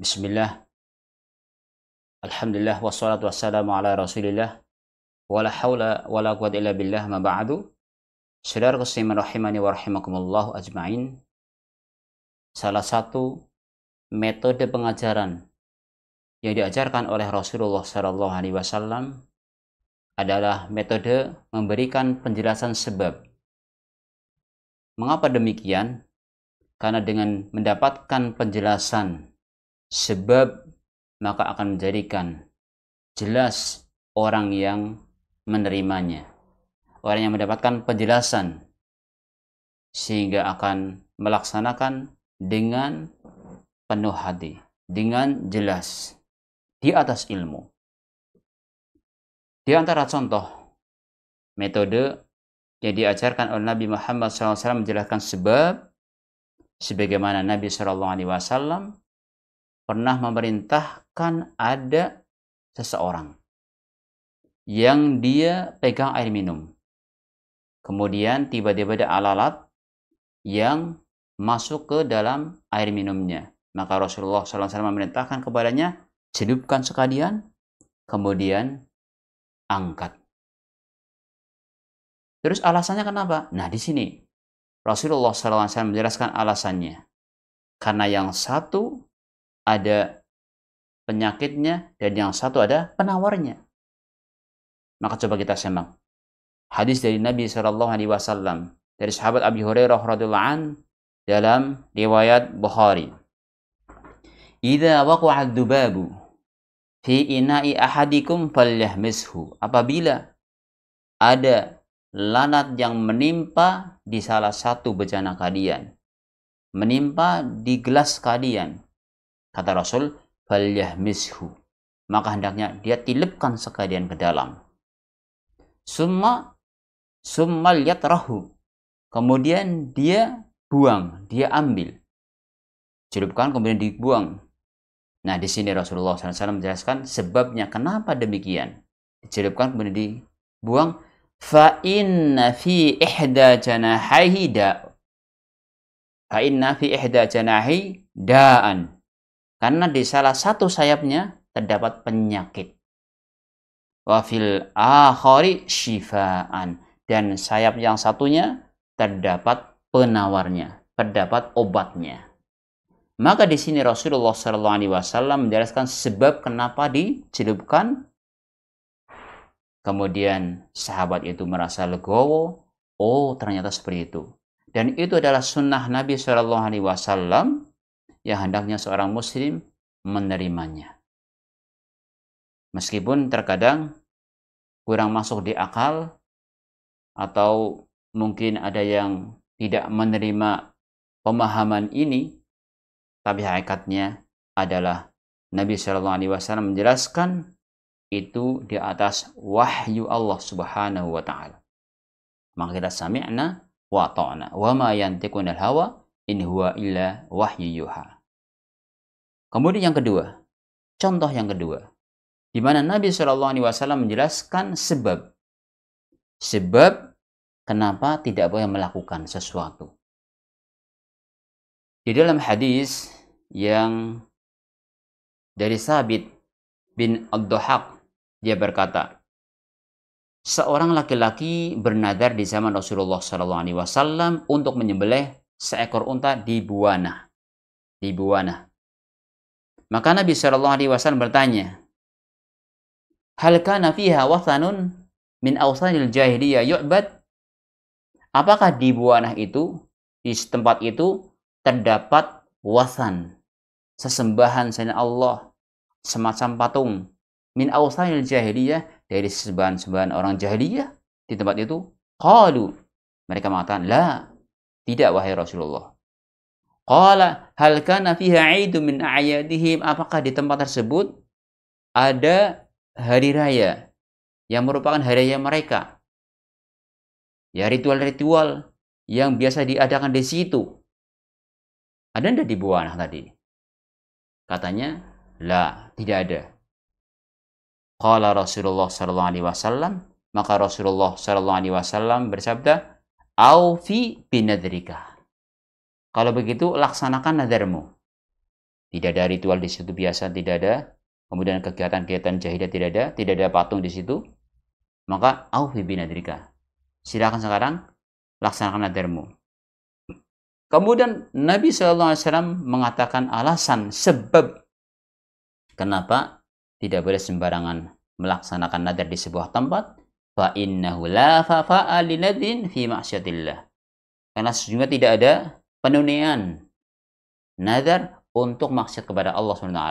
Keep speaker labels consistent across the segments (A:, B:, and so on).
A: Bismillah, alhamdulillah, wassalatu wassalamu ala rasulillah, wala hawla wala quwwata illa billah, ma ba'du. Saudara muslimin rahimani wa rahimakumullah ajma'in. Salah satu metode pengajaran yang diajarkan oleh Rasulullah sallallahu alaihi wasallam adalah metode memberikan penjelasan sebab. Mengapa demikian? Karena dengan mendapatkan penjelasan sebab, maka akan menjadikan jelas orang yang menerimanya, orang yang mendapatkan penjelasan, sehingga akan melaksanakan dengan penuh hati, dengan jelas, di atas ilmu. Di antara contoh metode yang diajarkan oleh Nabi Muhammad SAW menjelaskan sebab, sebagaimana Nabi SAW pernah memerintahkan ada seseorang yang dia pegang air minum. Kemudian tiba-tiba ada alat yang masuk ke dalam air minumnya. Maka Rasulullah SAW memerintahkan kepadanya, celupkan sekalian, kemudian angkat. Terus alasannya kenapa? Nah, di sini Rasulullah SAW menjelaskan alasannya. Karena yang satu ada penyakitnya dan yang satu ada penawarnya. Maka coba kita simak hadis dari Nabi SAW dari sahabat Abi Hurairah radhiyallahu an dalam riwayat Bukhari. Idza waqa'a ad-dubabu fi ina'i ahadikum falyahmishu. Apabila ada lanat yang menimpa di salah satu bejana kalian, menimpa di gelas kalian, kata Rasul, falyahmishu, maka hendaknya dia tilipkan sekalian ke dalam. Summal yatrahu, kemudian dia buang, dia ambil, celupkan kemudian dibuang. Nah, di sini Rasulullah SAW menjelaskan sebabnya kenapa demikian. Dicelupkan kemudian dibuang. Fa inna fi ihda janahihi da'an. Karena di salah satu sayapnya terdapat penyakit. Wa fil akhari syifaan. Dan sayap yang satunya terdapat penawarnya, terdapat obatnya. Maka di sini Rasulullah SAW menjelaskan sebab kenapa dicelupkan. Kemudian sahabat itu merasa legowo. Oh, ternyata seperti itu. Dan itu adalah sunnah Nabi SAW yang hendaknya seorang muslim menerimanya. Meskipun terkadang kurang masuk di akal, atau mungkin ada yang tidak menerima pemahaman ini, tapi hakikatnya adalah Nabi SAW menjelaskan itu di atas wahyu Allah Subhanahu wa taala. Maka kita sami'na wa ta'na wa ma yantiqu anil hawa in huwa illa wahyu yuha. Kemudian yang kedua, contoh yang kedua, di mana Nabi SAW menjelaskan sebab kenapa tidak boleh melakukan sesuatu. Di dalam hadis yang dari Sabit bin Ad-Dhahhak, dia berkata, seorang laki-laki bernadar di zaman Rasulullah SAW untuk menyembelih seekor unta di Buwana. Maka Nabi SAW bertanya, hal kana fiha wathanun min awthanil jahiliyah yu'bad? Apakah di Buwana itu, di tempat itu terdapat wathan, sesembahan selain Allah, semacam patung, min awthanil jahiliyah, dari sembahan-sembahan orang jahiliyah di tempat itu? Qalu, mereka mengatakan, la, tidak wahai Rasulullah. Qala hal kana fiha 'aidun min a'yadihim? Apakah di tempat tersebut ada hari raya yang merupakan hari raya mereka? Ya, ritual-ritual yang biasa diadakan di situ. Ada enggak di Buwana tadi? Katanya, la, tidak ada. Qala Rasulullah sallallahu alaihi wasallam, maka Rasulullah sallallahu alaihi wasallam bersabda, aufi binadrika. Kalau begitu laksanakan nadarmu. Tidak ada ritual di situ biasa, tidak ada. Kemudian kegiatan-kegiatan jahiliyah tidak ada patung di situ. Maka aufi binadrika. Silakan sekarang laksanakan nadarmu. Kemudian Nabi SAW mengatakan alasan sebab kenapa tidak boleh sembarangan melaksanakan nadar di sebuah tempat. Fa innahu la fafa'a linadin fi ma'syatillah. Karena sesungguhnya tidak ada penunaian nadar untuk maksiat kepada Allah SWT.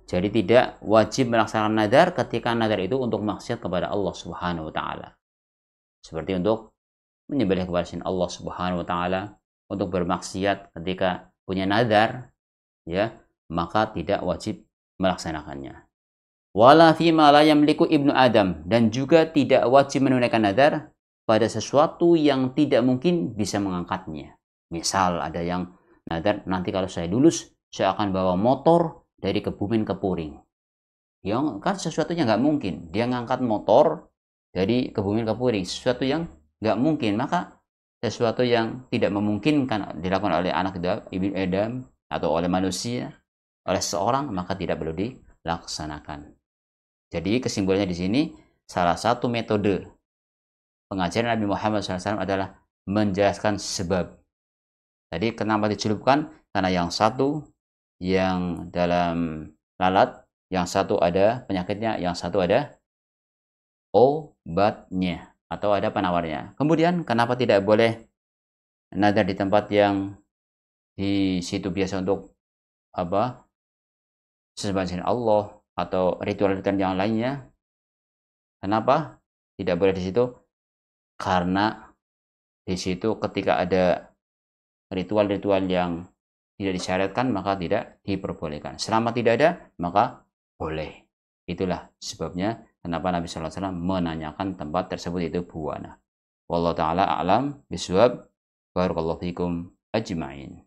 A: Jadi tidak wajib melaksanakan nadar ketika nadar itu untuk maksiat kepada Allah Subhanahu wa taala. Seperti untuk menyembelih kepada selain Allah Subhanahu wa taala, untuk bermaksiat ketika punya nadar, ya, maka tidak wajib melaksanakannya. Wala fi ma la yamliku ibnu Adam, dan juga tidak wajib menunaikan nadar pada sesuatu yang tidak mungkin bisa mengangkatnya. Misal ada yang nadar, nanti kalau saya lulus saya akan bawa motor dari Kebumen ke Puring. Ya kan sesuatunya nggak mungkin. Dia ngangkat motor dari Kebumen ke Puring, sesuatu yang nggak mungkin. Maka sesuatu yang tidak memungkinkan dilakukan oleh anak ibnu Adam atau oleh manusia, oleh seorang, maka tidak perlu dilaksanakan. Jadi kesimpulannya di sini, salah satu metode pengajaran Nabi Muhammad SAW adalah menjelaskan sebab. Tadi kenapa dicelupkan? Karena yang satu yang dalam lalat, yang satu ada penyakitnya, yang satu ada obatnya atau ada penawarnya. Kemudian kenapa tidak boleh nadar di tempat yang di situ biasa untuk apa? Sesembahan Allah atau ritual-ritual yang lainnya. Kenapa tidak boleh di situ? Karena di situ ketika ada ritual-ritual yang tidak disyariatkan maka tidak diperbolehkan. Selama tidak ada maka boleh. Itulah sebabnya kenapa Nabi SAW menanyakan tempat tersebut itu buana. Wallahu taala a'lam bishawab. Barakallahu fikum ajma'in.